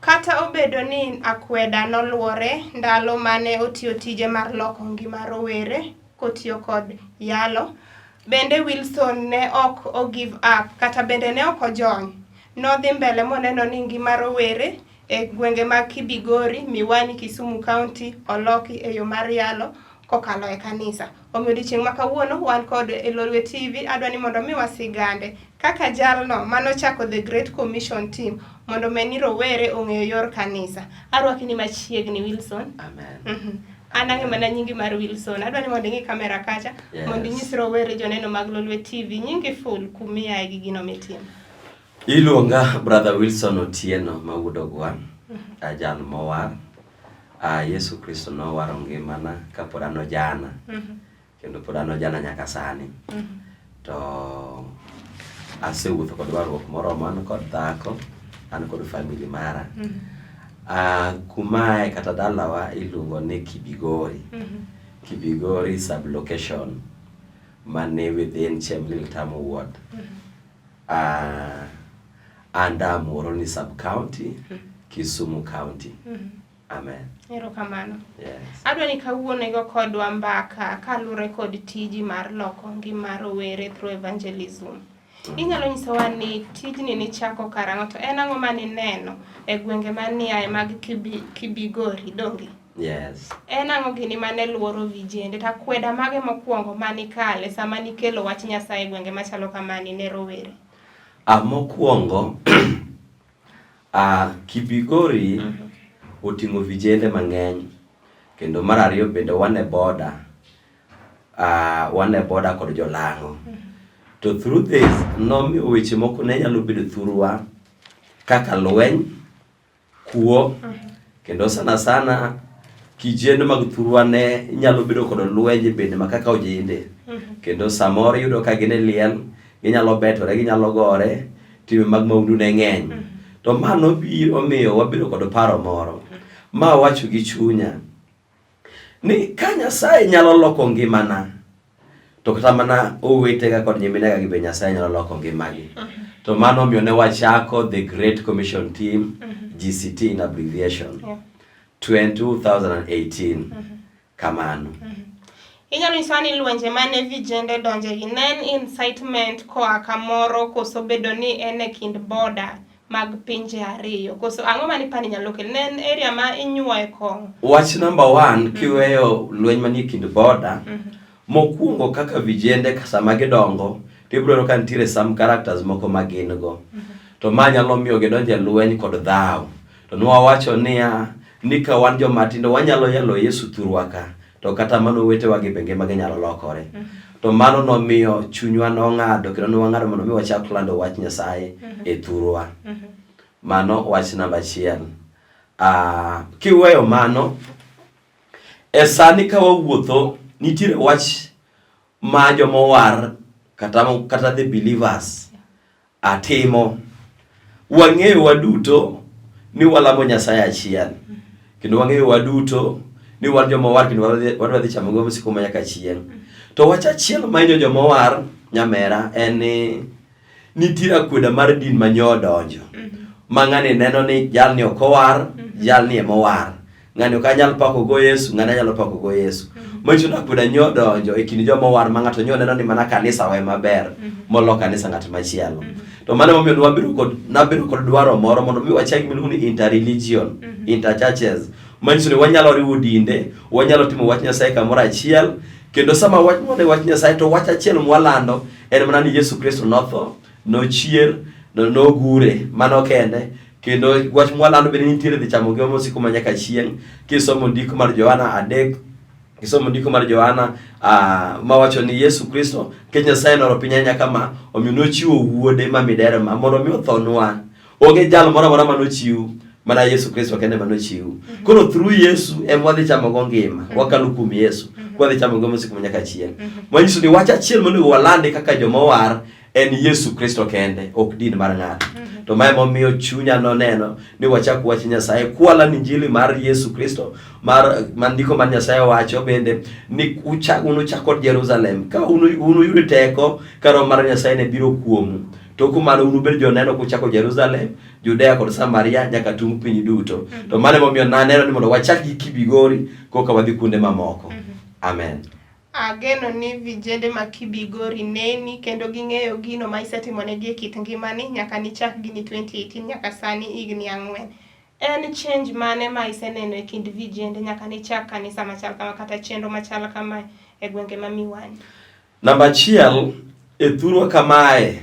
Kata obedo ni akweda noluore ndalo mane otiyo tije mar loko ngima rowere kotiyo kod yalo, bende Wilson ne ok o give up kata bende ne ok ojony. Nodhi mbele moneno ni ngima rowere e gwenge mag Kibigori, Miwani, Kisumu County oloki e yo mar yalo kokalo e kanisa. Omiyo chieng' ma kawuono wan kod e Lolwe TV adwani mondo mi wasigande kaka jalno manochako The Great Commission Team mondo meni rowere ong'eyo yor kanisa. Arwaki ni machiegni Wilson. Amen. Anang'e mana nyingi mar Wilson. Adwani mondo ing'i kamera kacha mondo inyis rowere joneno mag Lolwe TV nyingi full kumia gi gino mitimo. Iluonga brother Wilson Otieno mawuodo gwan. Ajan mowar. Yesu Kristo no waro ngimana kapod an ojana. Kendo pod an ojana nyaka sani. To asewuotho kod warruok moromo an kod dhako, an kod family mara. Kumae kata dalawa iluongo ni Kibigori. Kibigori sub-location mane within Chemlil-Tam ward. And Moroni sub-county, Kisumu county. Amen. Erokamano. Yes. Adwani kawuono igo kodwa mbaka kalure kod tiji mar loko ngima rowere through evangelism. Inyalo nyisowa ni tijni ni chako karang'o to en ang'o mani neno e gwenge manie mag Kibigori dongi? Yes. En ang'o gini mane luoro vijende ta kweda mage mokwongo mani kale sama nikelo wach Nyasaye gwenge machalo kamani ne rowere? Mokwongo Kibigori oting'o vijende mang'eny, kendo mar ariyo bende wane border kod jolang'o. To through this nomiyo weche moko ne nyalo bedo thurwa kaka lweny, kuo, kendo sana kijende mag thurwa ne nyalo bedo kod lwenje bende makaka ojende. Kendo samoro yudo ka gine liel, ginyalo betore, ginyalo gore, time mag maundu ne ng'eny. To mano biro miyo wabedo kod paro moro. Ma wacho gi chunya ni ka Nyasaye nyalo loko ngimana, to kata mana owetega kod nyiminega gibe Nyasaye nyalo loko ngimagi. To mano miyo ne wachako The Great Commission Team, GCT in abbreviation, 2018. Kamano. Inyalo nyiswa ni lwenje mane vijende donje gi nen incitement koa kamoro koso bedo ni en e kind border mag pinje ariyo. Koso ang'o mani pani nyalo kel nen area ma inyuoe kong? Wach number 1, kiweyo lweny manie kind border, mokwongo kaka vijende sama gidongo, tibro ka nitiere some characters moko magin go. To ma nyalo miyo gidonje lweny kod dhao. To nwawacho ni ka wan jomatindo wanyalo yalo Yesu thurwaka, to kata mano wetewa gi benge mage nyalo lokore. To mano nomiyo chunywa nong'ado, kendo nwang'ado mondo mi wachak lando wach Nyasaye e thurwa. Mano wach number 1. Kiweyo mano, e sani ka wawuotho, nitiere wach ma jomowar kata the believers atimo. Wang'eyo waduto ni walamo Nyasaye achiel. Kendo wang'eyo waduto ni wan jomowar kendo wadwa dhi chamo gomo siku manyaka chieng'. To wach achiel ma inyo jomowar nyamera en ni nitiere akweda mar din manyo donjo. Ma ng'ani neno ni jalni okowar, jalni emowar. Ng'ani ok anyal pako go Yesu, ng'ani anyalo pako go Yesu. Macho akweda nyo donjo e kind jomowar ma ng'ato nyo neno ni mana kanisa we maber molo kanisa ng'at machielo. To mano momiyo nabedo kod dwaro moro mondo mi wachak miluongo ni interreligion, interchurches. Manyiso ni wanyalo riwo dinde, wanyalo timo wach Nyasaye kamoro achiel, kendo sama wach Nyasaye to wach achiel mwalando en mana ni Yesu Kristo notho, nochier, nogure, mano kende. Kendo wach mwalando bende nitiere dhi chamo gomo siku manyaka chieng'. Kisomo ndiko mar Johana 3, kisomo ndiko mar Johana mawacho ni Yesu Kristo ke Nyasaye noro piny nyaka ma omiyo nochiwo wuode ma midere ma mondo mi othonwa. Onge jal moro amora manochiw, mana Yesu Kristo kende manochiw. Koro through Yesu wadhi chamo go ngima, wakalo kuom Yesu, wadhi chamo gomo siku manyaka chieng'. Manyiso ni wach achiel monego walande kaka jomowar en Yesu Kristo kende, ok din mar ng'ato. To mae momiyo chunya noneno ni wachak wach Nyasaye kwala ni injili mar Yesu Kristo mandiko mar Nyasaye wacho bende ni unuchak kod Jerusalem ka unu yudi teko karo mar Nyasaye ne biro kuomu. to kumano unubed joneno kuchako Jerusalem, Judea kod Samaria nyaka tung piny duto. To mane momiyo naneno ni mondo wachak gi Kibigori koka wadhi kuonde mamoko. Amen. Ageno ni vijende ma Kibigori neni kendo ging'eyo gino ma isetimonegi e kit ngimani nyaka nichak gini 2018 nyaka sani higni 4. En change mane ma iseneno e kind vijende nyaka nichak kanisa machal kama kata chenro machal kama e gwenge ma Miwani? Namba 1, e thurwa kamae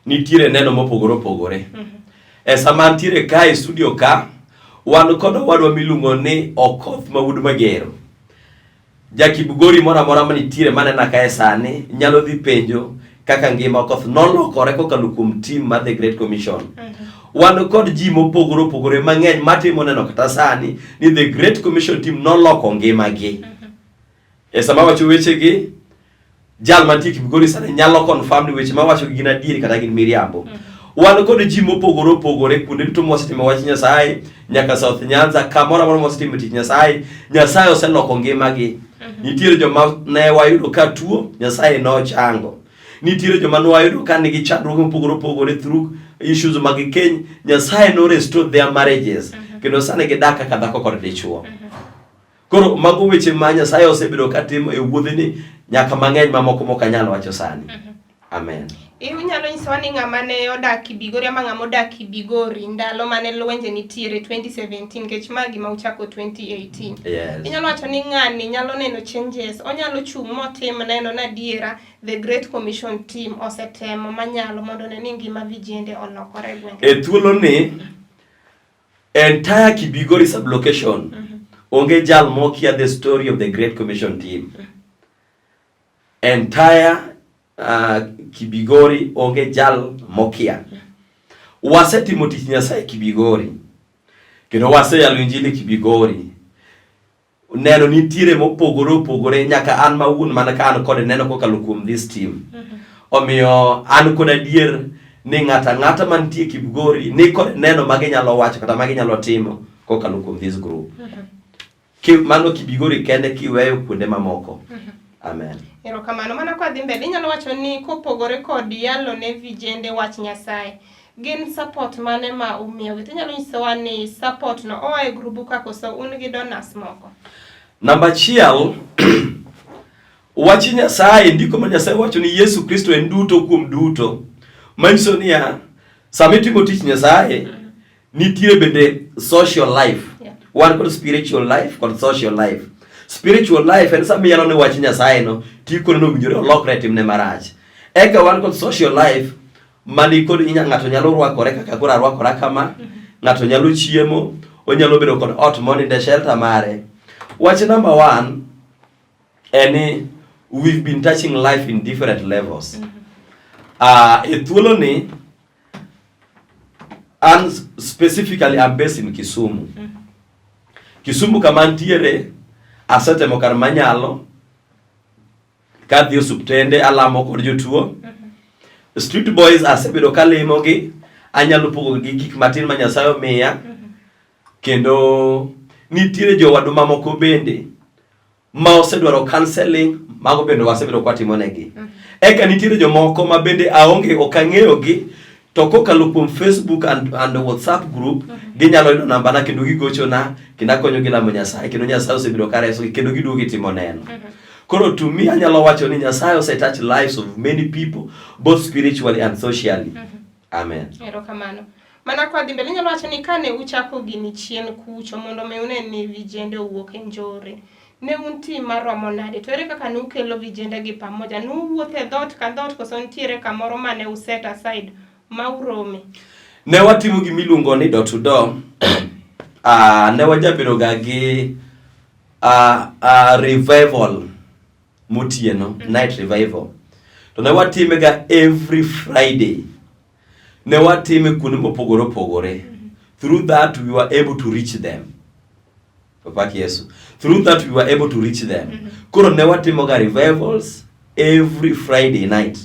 nitiere neno mopogore opogore. E sama nitiere ka e studio ka, wan kod wadwa miluongo ni Okoth Maud Magero. Jakibigori mora mora manitiere manena ka e sani nyalo dhi penjo kaka ngima Okoth nolokore kokalo kuom team mar The Great Commission. Wan kod ji mopogore opogore mang'eny matimo neno kata sani ni The Great Commission team noloko ngimagi. E sama wacho wechegi, jal mantie Kibigori sani nyalo confirm ni weche mawacho gin adieri kata gin miriambo. Wan kod ji mopogore opogore kuonde duto mosetimo wach Nyasaye, nyaka South Nyanza kamoro amora mosetimo tich Nyasaye, Nyasaye oseloko ngimagi. Nitiere joma ne wayudo ka tuo, Nyasaye nochango. Nitiere joma ne wayudo ka nigi chandruoge mopogore opogore through issues mag keny, Nyasaye no restore their marriages. Kendo sani gidak kaka dhako kod dichuo. Koro mago weche ma Nyasaye osebedo ka timo e wuodheni nyaka mang'eny mamoko mokanyal wacho sani. Amen. Inyalo nyisowa ni ng'ama ne odak Kibigori ama ng'ama odak Kibigori ndalo mane lwenje nitiere 2017 nikech magi ma uchako 2018. Yes. Inyalo wacho ni ng'ani nyalo neno changes, onyalo chung' motim neno na diera The Great Commission team osetemo manyalo mondo ne ni ngima vijende olokore gwenge. E thuolo ni entire Kibigori sublocation onge jal mokia the story of The Great Commission team. Entire Kibigori onge jal mokia. Wasetimo tich Nyasaye Kibigori. Kendo waseyalo injili Kibigori. Neno nitiere mopogore opogore nyaka an mawuon mana ka an kod neno kokalo kuom this team. Omiyo an kod adier ni ng'ata mantie Kibigori ni kod neno maginyalo wacho kata maginyalo timo kokalo kuom this group. Mano Kibigori kende kiweyo kuonde mamoko. Amen. Erokamano. Mana kwa dhi mbele inyalo wacho ni kopogore kod yalo ne vijende wach Nyasaye, gin support mane ma umiyo? Inyalo nyisowa ni support no oa e grupu ka koso un gi donors moko? Namba 1, wach Nyasaye ndiko ma Nyasaye wacho ni Yesu Kristo en duto kuom duto. Manyiso niya, sama itimo tich Nyasaye nitiere bende social life. Wan kod spiritual life kod social life. Spiritual life en sama yalo ne wach Nyasaye no tikone no winjore olokre timne marach. Eka wan kod social life mani kod ng'ato nyalo rwakore kaka kora rwakora kama, ng'ato nyalo chiemo, onyalo bedo kod ot moninde shelter mare. Wach number 1 en we've been touching life in different levels. E thuolo ni and specifically I'm based in Kisumu. Kisumu kama ntiere asetemo kar manyalo kadhi osuptende alamo kod jotuo. Street boys asebedo kalimo gi, anyalo pogo gi gik matin ma Nyasaye omiya. Kendo nitiere jowadu mamoko bende ma osedwaro counseling, mago bende wasebedo kwatimo negi. Eka nitiere jomoko ma bende aonge okang'eyo gi, to kokalo kuom Facebook and WhatsApp group ginyalo yudo namba na kendo gigocho na kendo akonyo gi lamo Nyasaye, kendo Nyasaye osebedo ka reso kendo giduogo timo neno. Koro to me anyalo wacho ni Nyasaye touch lives of many people both spiritually and socially. Amen. Erokamano. Mana kwa dhi mbele inyalo wacho ni kane uchako gini chien kucho mondo me une ni vijende owuok e njore, ne un team maromo nade? To ere kaka ne ukelo vijende gi pamoja? Ne uwuothe dhot ka dhot koso nitiere kamoro mane uset aside ma urome? Ne watimo gimiluongo ni door to door. Ne wajabedo ga gi revival motieno, night revival. To ne watime ga every Friday. Ne watime kuonde mopogore opogore. Through that we were able to reach them. Papa Yesu. Through that we were able to reach them. Koro ne watimo ga revivals every Friday night.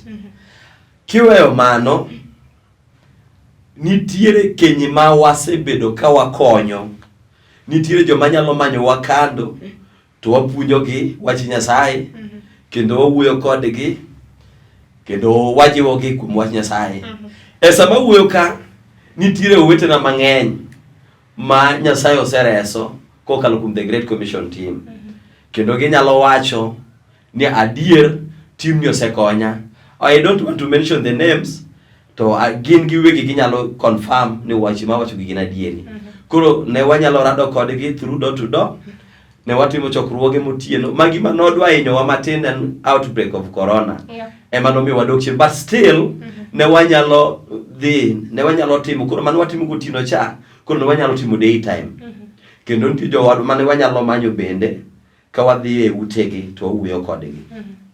Kiweyo mano, nitiere kenyi ma wasebedo ka wakonyo. Nitiere joma nyalo manyo wakando to wapuonjo gi wach Nyasaye, kendo wawuoyo kodgi, kendo wajiwogi kuom wach Nyasaye. E sama wuoyo ka nitiere owetena mang'eny ma Nyasaye osereso kokalo kuom the Great Commission team. Kendo ginyalo wacho ni adier team ni osekonya. I don't want to mention the names, to gin giwegi ginyalo confirm ni wach ma wacho gin adieri. Koro ne wanyalo rado kodgi through door to door. Ne watimo chokruoge motieno. Magi manodwa hinyowa matin en outbreak of corona. Ema nomiyo wadok chien, but still ne wanyalo timo, koro mane watimo gotieno cha, koro ne wanyalo timo daytime. Kendo nitie jowadwa mane wanyalo manyo bende ka wadhi e utegi to wawuoyo kodgi.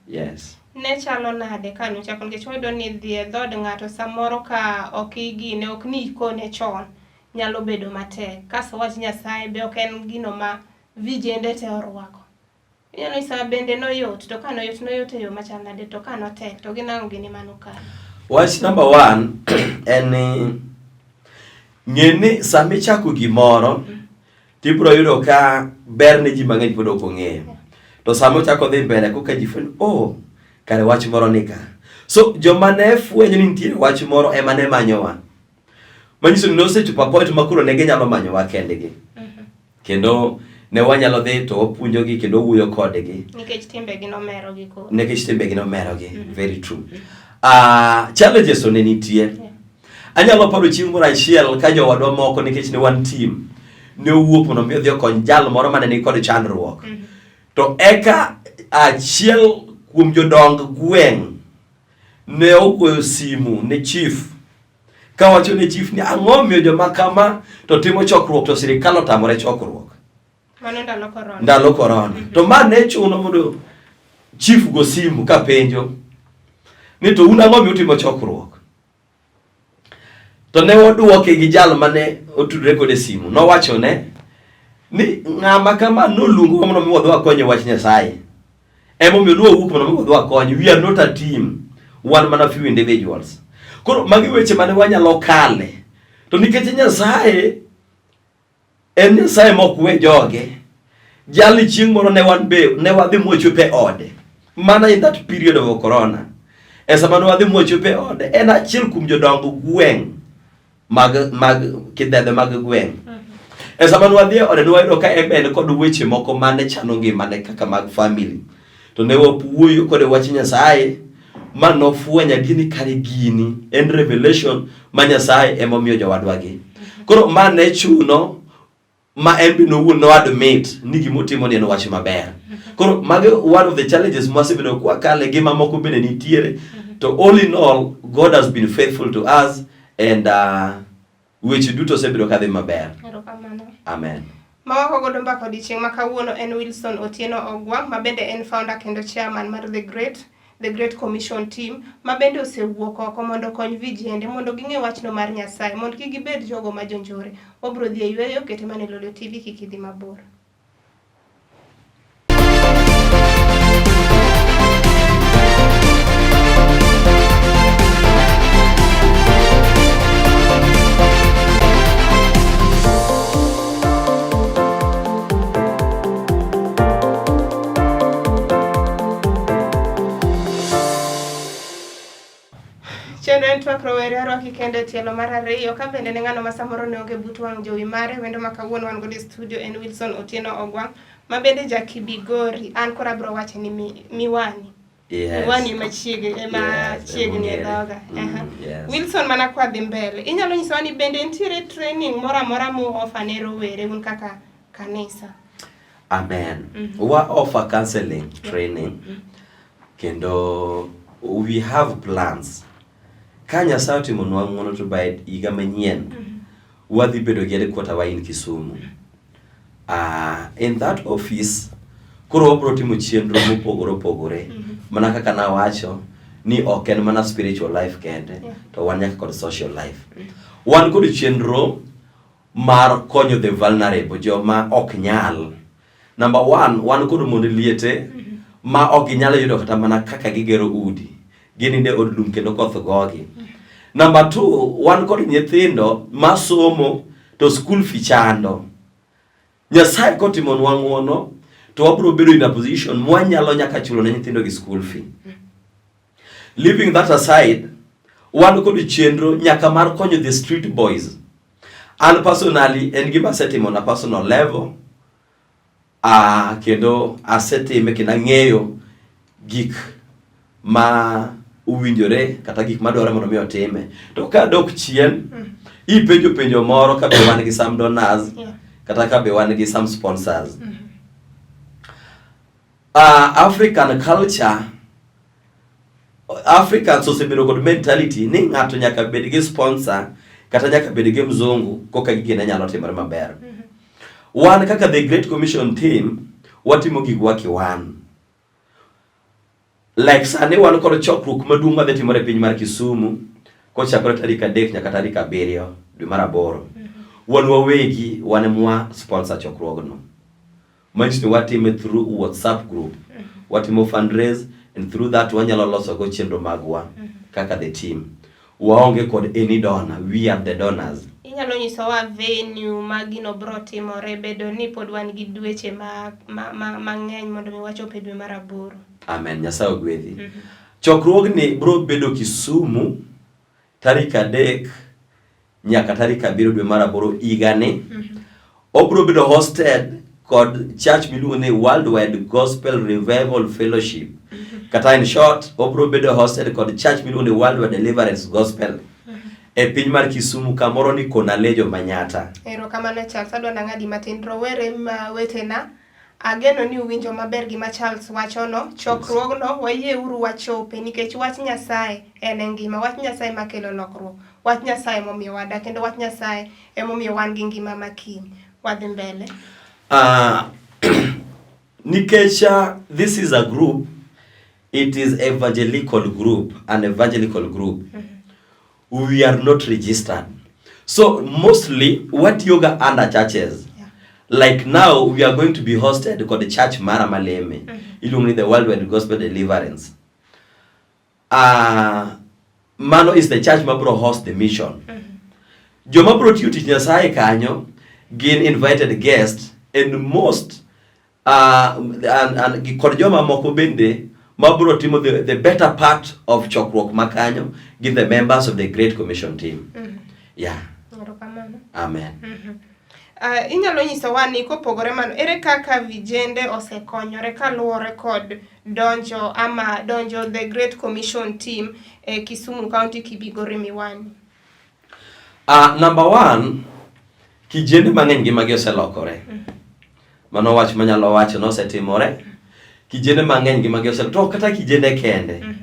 Yes. Ne chalo nade ka nuchako nikech wayudo ni dhi e dhod ng'ato samoro ka ok igine, ok ni ikone chon, nyalo bedo matek. Kaso wach Nyasaye be ok en gino ma vijende te orwako. Inyalo nyisa bende noyot, to ka noyot e yo machal nade, to ka notek to ginang'o gini manokalo. Wach number 1 en ni ng'eni sami chako gimoro tibro yudo ka ber ne ji mang'eny pod ok ong'eyo. To sama chako dhi mbele koka ji fwenyo kare wach moro nika. So joma ne fwenyo ni nitie wach moro ema ne manyowa. Manyiso ni nosechopo point makuro ne ginyalo manyowa kendgi. Kendo ne wanyalo dhi to wapuonjogi kendo wuoyo kodgi. Nikech timbegi nomerogi ko. Very true. Challenges one nitie. Anyalo paro chieng' moro achiel ka jowadwa moko nikech ne wan team ne owuok mondo mi odhi okony jal moro mane ni kod chandruok. To eka achiel kuom jodong gweng' ne ogoyo simu ne chief ka wacho ne chief ni ang'o miyo joma kama to timo chokruok to sirikal otamore chokruok. Mano ndalo corona. To ma ne chuno mondo chief go simu ka penjo ni to un ang'o miyo utimo chokruok. To ne oduoke gi jal mane otudre kode simu. Nowacho ne ni ng'ama kama noluongo mondo mi wadwa konye wach Nyasaye. Emo mi nowuok mondo mi wadwa konye. We are not a team. One man, a few individuals. Koro magi weche mane wanyalo kale. To nikech Nyasaye en Nyasaye mok we joge. Jali chieng' moro ne wadhi mochope ode. Mana in that period of corona. Esa ne wadhi mochope ode. En achiel kuom jodongo gweng' mag kidhedhe mag gweng'. Esa ne wadhi ode ne wayudo ka en kod weche moko mane chano ngimane kaka mag family. To ne wawuoyo kod wach Nyasaye ma nofwenya dini kare gini en revelation ma Nyasaye ema miyo jowadwagi. Koro ma ne chuno ma en bino wuon no admit ni gimotimo ni en wach maber. Koro mage one of the challenges masebedo kwa kale gi mamoko bende nitiere. To all in all, God has been faithful to us and weche duto sebedo kadhi maber. Amen. Mawako godo mbaka odichieng' ma kawuono en Wilson Otieno Ogwang, ma bende en founder kendo chairman mar The Great Commission team, ma bende osewuok oko mondo kony vijende mondo ging'e wachno mar Nyasaye mondo kik gibed jogo ma jonjore. Obro dhi e yweyo kete mane Lolwe TV kik idhi mabor. Chenro en Twak Rowere arwaki kende tielo mar ariyo ka bende ne ng'ano ma samoro ne onge but wang' jowi mare. Wendo ma kawuono wan godo e studio en Wilson Otieno Ogwang, ma bende jakibigori. An kora bro wache ni miwani. Yes. Miwani chiegni e dhoga. Wilson mana kwa dhi mbele. Inyalo nyisowa ni bende nitiere training mora mu offer ne rowere un kaka kanisa. Amen. Wa offer counseling training. Kendo we have plans. Ka Nyasaye otimonwa ng'wono to by higa manyien wadhi bedo gi headquarter wa in Kisumu. In that office koro wabro timo chenro mopogore mana kaka nawacho ni ok en mana spiritual life kende to wan nyaka kod social life. Wan kod chenro mar konyo the vulnerable, joma ok nyal. Number 1, wan kod monde liete ma ok nyalo yudo kata mana kaka gigero udi. Gininde od lum kendo koth gogi. Number 2, wan kod nyithindo masomo to school fee chando. Nyasaye kotimonwa ng'wono to wabro bedo in a position mwanyalo nyaka chulo ne nyithindo gi school fee. Leaving that aside, wan kod chenro nyaka mar konyo the street boys. An personally en gima asetimo na personal level, kendo asetime kendo ang'eyo gik ma uwinjore kata gik madwaro mondo mi otime. To ka dok chien, penjo moro ka be wan gi some donors, kata ka be wan gi some sponsors. African culture, Africans osebedo kod mentality ni ng'ato nyaka bed gi sponsor kata nyaka bed gi mzungu koka gigene nyalo timore maber. Wan kaka the Great Commission team watimo gigwa kiwan. Like sani wan kod chokruok maduong' madhi timore piny mar Kisumu kochakore tarik 3 nyaka tarik 7 dwe mar 8. Wan wawegi wan mwa sponsor chokruogno. Manyiso ni watime through WhatsApp group. Watimo fundraise, and through that wanyalo loso go chenro magwa kaka the team. Waonge kod any donor, we are the donors. Inyalo nyiso wa venue magino bro timore bedo ni pod wan gi dweche mang'eny mondo mi wachope dwe mar 8. Amen. Nyasaye ogwedhi. Chokruogni bro bedo Kisumu tarik 3 nyaka tarik 7 dwe mar 8 igani. Obro bedo hosted kod church miluongo ni Worldwide Gospel Revival Fellowship. Kata in short, obro bedo hosted kod church miluongo ni Worldwide Deliverance Gospel. E piny mar Kisumu kamoro ni Konalejo Manyata. Erokamano Charles, adwa nang'adi matin rowere ma wetena. Ageno ni uwinjo maber gima Charles wachono. Chokruogno wayie uru wachope nikech wach Nyasaye en ngima. Wach Nyasaye makelo lokruok. Wach Nyasaye momiyo wadak kendo wach Nyasaye emomiyo wan gi ngima makiny. Wadhi mbele. Nikech this is a group, it is evangelical group, an evangelical group. We are not registered. So mostly what yoga under churches. Like now we are going to be hosted called the church Mara Maleme. Ilumni the Worldwide Gospel Deliverance. Mano is the church mabro host the mission. Joma bro tiyo tich Nyasaye kanyo gin invited guests, and most and kod joma moko bende mabro timo the better part of chokruok makanyo gin the members of the Great Commission team. Yeah. Amen. Inyalo nyiso wa ni kopogore mano ere kaka vijende osekonyore kaluwore kod donjo the Great Commission team Kisumu County Kibigori Miwani. Number 1, kijende mang'eny gi magi oselokore. Mano wach manyalo wacho no setimore. Kijende mang'eny gi magi oselokore, kata kijende kende.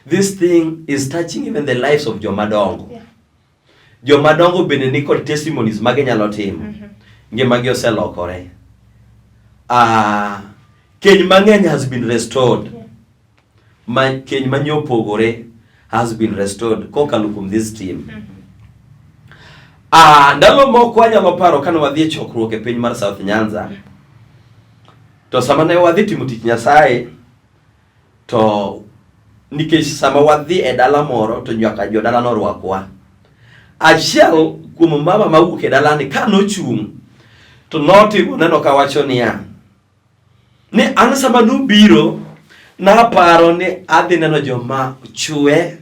This thing is touching even the lives of jomadongo. Jomadongo bende ni kod testimonies magi nyalo timo. Ngima gi oselokore. Keny mang'eny has been restored. Keny manyopogore has been restored kokalo kuom this team. Ndalo moko wanyalo paro kane wadhi chokruok e piny mar South Nyanza. To sama ne wadhi timo tich Nyasaye, to nikech sama wadhi e dala moro to nyaka jo dala no rwakwa. Achiel kuom mama mawuok e dala ni ka nochung' to notimo neno ka wacho niya, ni an sama nubiro na paro ni adhi neno joma chwe,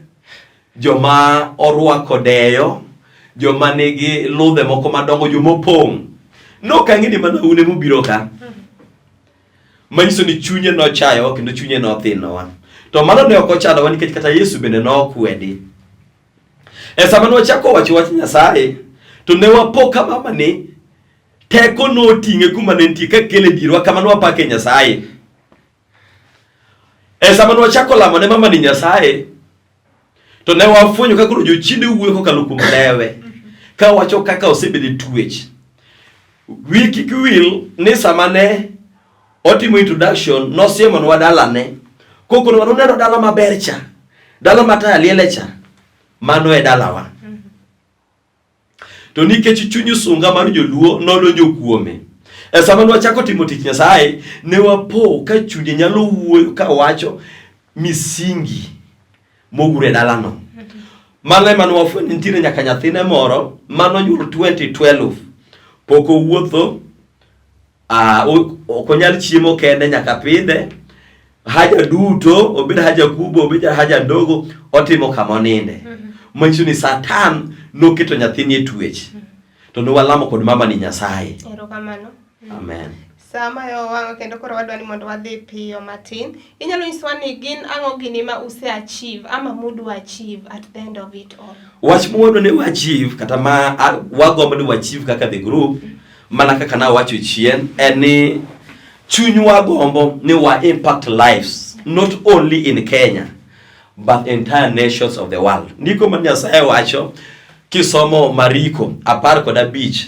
joma orwako deyo, joma nigi ludhe moko madongo, joma opong'. No kang'eni mana une mubiro ka. Manyiso ni chunye no chayo kendo chunye no thinowa. To mano ne ok ochalo nikech kata Yesu bende no kwedi. Sama ne wachako wacho wach Nyasaye, to ne wapo ka mama ni teko no ting'e kuma ne nitie ka kele dirwa kama ne wapake Nyasaye. Sama ne wachako lamo ne mama ni Nyasaye, to ne wafwenyo ka koro jochinde wuoyo kokalo kuom lewe, ka wacho kaka osebedo twech. Wiki kwil ni sama ne otimo introduction no siemo no wadalane. Koko no neno dala maber cha. Dala mata aliele cha. Mano e dalawa. To nikech chunyu sunga mar joluo nodonjo kuome. Sama nwachako timo tich Nyasaye, ne wapo ka chunye nyalo wuoyo ka wacho misingi mogure dalano. Mano mano wafwenyo nitire nyaka nyathine moro mano nyuol 2012. Poko wuotho okonyal chiemo kende nyaka pidhe. haja duto, obed haja kubwa, obed haja ndogo, otimo kama oninde. Manyiso ni Satan noketo nyathini e twech. To nowalamo kod mama ni Nyasaye. Erokamano. Amen. Sama yo wang kendo koro wadwa ni mondo wadhi piyo matin. Inyalo nyiswa ni gin ang'o gini ma use achieve ama mudu achieve at the end of it all. Wach mwadwa ni achieve kata ma wagombo ni achieve kaka the group, mana kaka na wacho chien, en ni chuny wagombo ni wa impact lives not only in Kenya but entire nations of the world. Ndiko ma Nyasaye wacho kisomo Mariko 15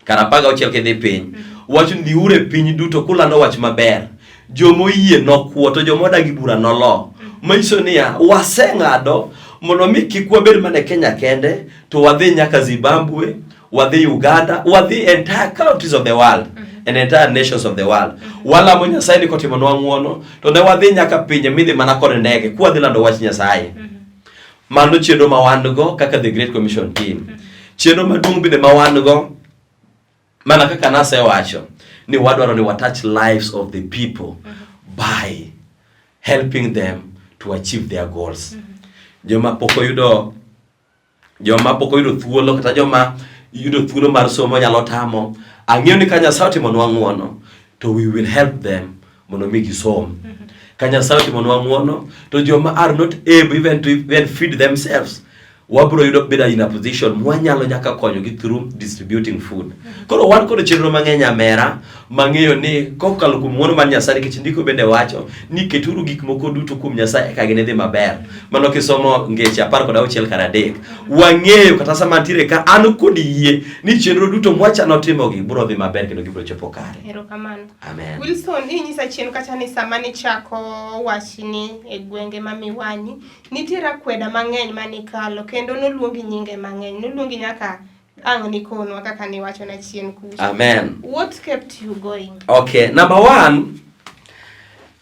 kara 16 kidhi piny. Wacho ni ure piny duto kulando wach maber. Jomo yie nokuo to jomo dagi bura nolo. Manyiso niya waseng'ado mondo mi kik wabed mana Kenya kende, to wadhi nyaka Zimbabwe, wadhi Uganda, wadhi entire countries of the world and entire nations of the world. Walamo Nyasaye ni kotimonwa ng'uono, to ne wadhi nyaka pinje midhi mana kod ndege kwa dhi lando wach Nyasaye. Mano chenro ma wan go kaka the Great Commission team. Chenro maduong' bende ma wan go mana kaka nasewacho ni wadwaro ni touch lives of the people by helping them to achieve their goals. Joma poko yudo thuolo kata joma yudo thuolo mar somo nyalo tamo, ang'eyo ni ka Nyasaye timonwa ng'uono to we will help them mondo mi gisom. Ka Nyasaye timonwa ng'uono to joma are not able even to feed themselves, wabro yudo beda in a position mwanyalo nyaka konyo gi through distributing food. Koro wan kod chenro mang'eny amera mang'eyo ni kokalo kuom ng'uono mar Nyasaye, nikech ndiko bende wacho ni keturu gik moko duto kuom Nyasaye ka gine dhi maber. Mano kisomo Ngeche 16:3 wang'eyo kata sama ntiere ka an kod yie ni chenro duto mwachano timo gi bro dhi maber kendo gibro chopo kare. Erokamano. Amen. Wilson, inyisa chien kacha ni sama ni chako wachni e gwenge ma Miwani, nitiere kweda mang'eny manikalo kendo noluongi nyinge mang'eny, noluongi nyaka ang' ni konwa kaka ni wacho na chien kucho. Amen. What kept you going? Okay, number 1,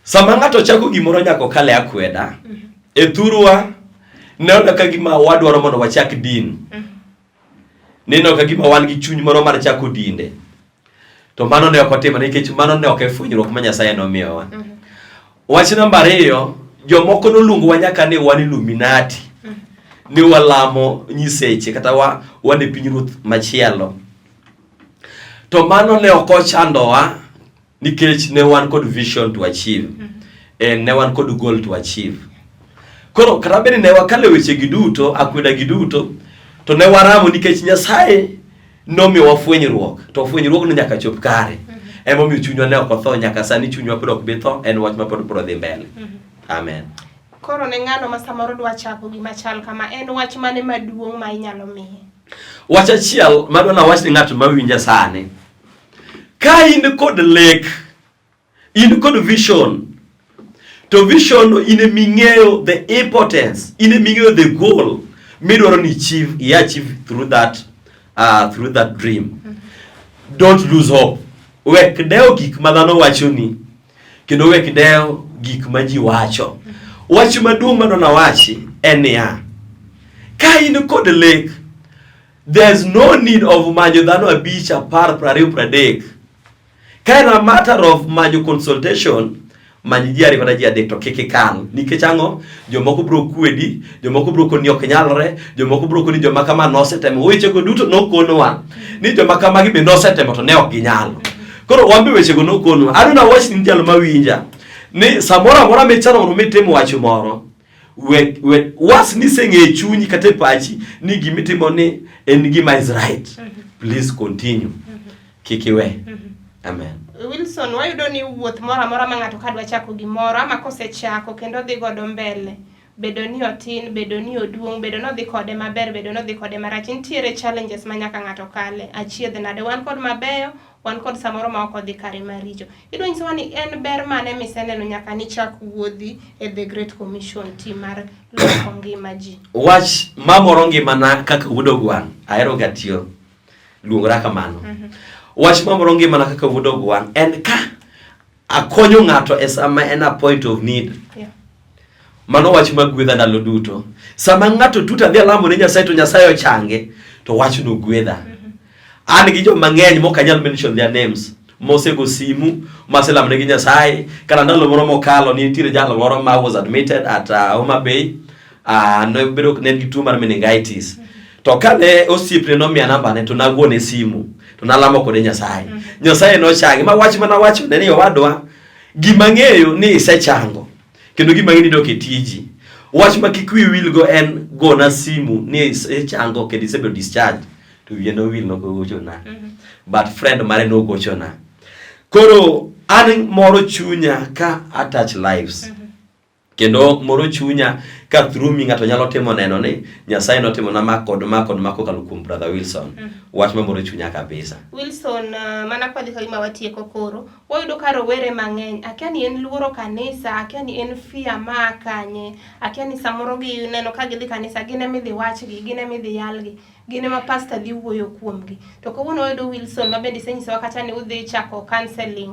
sama ng'ato chako gimoro nyako kale akweda, e thurwa neno ka gima wadwaro mondo wachak din. Neno ka gima wan gi chuny moro mar chako dinde. To mano ne ok otimo nikech mano ne ok e fwenyruok ma Nyasaye nomiyowa. Wach namba 2, jomoko noluongo wa nyaka ni wan Illuminati. Ni walamo nyiseche kata wan e pinyruoth machielo. To mano ne ok ochandowa nikech ne wan kod vision to achieve. Ne wan kod goal to achieve. Koro kata bende ne wakale weche giduto, akweda giduto, to ne waramo nikech Nyasaye nomiyo wafwenyruok. To fwenyruok no nyaka chop kare. Emo miyo chunywa ne ok otho, nyaka sani chunywa pod ok bi tho, en wach ma pod bro dhi mbele. Amen. Koro ne ng'ano ma samoro dwa chako gima chal kama, en wach mane maduong' ma inyalo miye? Wach achiel madwa na wach ni ng'ato mawinja sani. Ka in kod lek, in kod vision, to vision no in ming'eyo the importance, in ming'eyo the goal midwaro ni achieve through that dream. Don't lose hope. Wek deo gik ma dhano wacho ni, kendo wek deo gik ma ji wacho. Wach maduong' madona wachi en niya, ka in kod lek, there's no need of manyo dhano 5, 10, 20, 30. Ka en a matter of manyo consultation, manyo ji 2 kata ji 3 to kik ikal. Nikech ang'o? Jomoko bro kwedi, jomoko bro koni ok nyalre, jomoko bro koni joma kama nosetemo. Wechego duto nokonowa ni joma kama gi be nosetemo to ne ok ginyalo. Koro wambe wechego nokonowa. Aduna wach ni jalo mawinja ni samora amora mechano mondo mitimo wach moro, was ni seng'e chunyi kata pachi ni gimitimo ni en gima is right. Please continue. Kikiwe. Amen. Wilson, wayudo ni wuoth moro amora ma ng'ato kadwa chako gimoro ama kosechako kendo dhi godo mbele, bedo ni otin, bedo ni oduong', bedo no dhi kode maber, bedo no dhi kode marach, nitiere challenges ma nyaka ng'ato kale. Achiedh nade, wan kod mabeyo, wan kod samoro ma ok odhi kare maricho. Idwa nyisowa ni en ber mane miseneno nyaka ni chak wuodhi e The Great Commission team mar loko ngima ji? Wach mamoro ngimana kaka wuodo gwang', ahero gatio luongra kamano. Wach mamoro ngimana kaka wuodo gwang' en ka akonyo ng'ato e sama en a point of need. Mano wach magwedha ndalo duto. Sama ng'ato tuta dhi alamo ne Nyasaye to Nyasaye ochange, to wach no gwedha. An gi joma ng'eny mok anyal mention their names. mosego simu maselamne gi Nyasaye kata ndalo moro mokalo nitie jalo moro ma was admitted at Homa Bay no bedo ne gi tuo mar meningitis to kane osiepne no miya namba ne to nagwone simu to nalamo kode Nyasaye Nyasaye no changi ma wach mana wacho ne ni owadwa gima ng'eyo ni isechango kendo gima ng'eni dok e tiji wach ma kik wi wil go en gona simu ni isechango kendo isebedo discharge to wiye no wil no gochona but friend mare no gochona koro an moro chunya ka attach lives kendo moro chunya ka through mi ngato nyalo timo neno ni Nyasaye no timo na mako kalukum brother Wilson wach ma moro chunya kabisa Wilson mana kwa dika ima watieko koro wayudo ka rowere mang'eny akia ni en luoro kanisa akia ni en fia ma kanye akia ni samoro gi neno ka gidhi kanisa gine midhi wachgi gine midhi yalgi gine ma pastor dhi wuoyo kuomgi to kawuono wayudo Wilson ma bende isenyisowa kata ni udhi chako counseling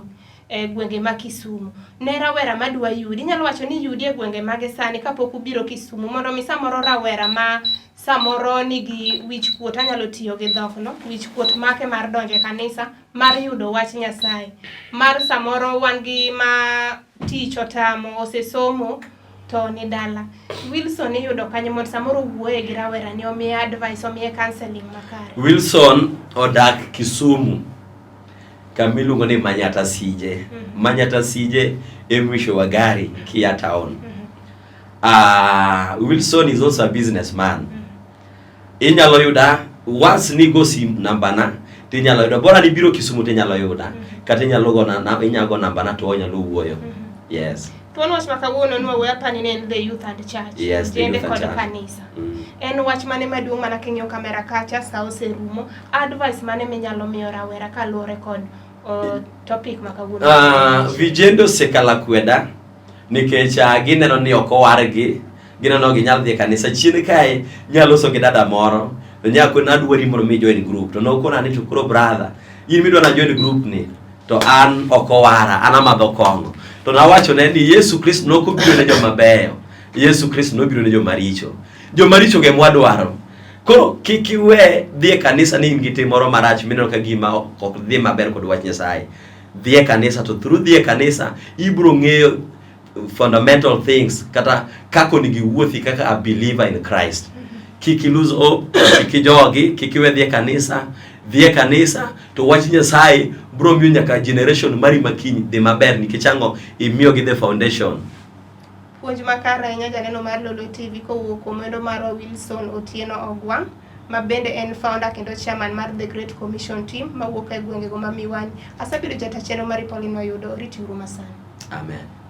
gwenge ma Kisumu ne rawera madwa yudi inyalo wacho ni yudi e gwenge mage sani kapok ubiro Kisumu mondo mi samoro rawera ma samoro nigi wich kuot anyalo tiyo gi dhok no wich kuot make mar donje kanisa mar yudo wach Nyasaye mar samoro wan gi ma tich otamo osesomo to ni dala Wilson yudo kanyo mondo samoro wuoye gi rawera ni omiye advice omiye counseling makare Wilson odak Kisumu kamiluongo ni Manyata Sije Manyata Sije emwisho wa gari Kia Town Wilson is also a businessman inyalo yuda once ni go sim namba na tinyalo yuda bora ni biro Kisumu tinyalo yuda kata inyalo go na inyago namba na to onyalo wuoyo yes Tuan wach makawuono nwa weya pani ne the youth and church yes the youth and church kanisa en wach mane maduong' mana king'iyo kamera kacha sa oserumo advice mane minyalo miyo rawera kaluwore kod topic makawuono vijendo sekala kweda nikech gineno ni ok owargi gineno ginyal dhi kanisa chien kae nyalo so gi dada moro to nyako nadwari mondo mi join group to nokona ni to kuro brother in midwa na join group ni to an ok owara an amadho kong'o to nawacho ne ni Yesu Kristo nokobiro ne joma beyo Yesu Kristo nobiro ne joma richo ge mwadwaro koro kikiwe dhi kanisa ni ingi timoro marach mineno ka gima ok dhi maber kod wach Nyasaye dhi kanisa to through dhi kanisa ibro ng'eyo fundamental things kata kako nigi wuothi kaka a believer in Christ kiki lose hope kikijogi kikiwe dhi kanisa to wach Nyasaye bro miyo nyaka generation mari makiny dhi maber nikichango imiyo gi the foundation puonj makare ahinya janeno mar Lolwe TV kowuok kuom wendo mar Wilson Otieno Ogwang ma bende en founder kendo chairman mar The Great Commission Team mawuok e gwenge go ma Miwani asabedo jata chenro mar Pauline Wayudo rituru masani amen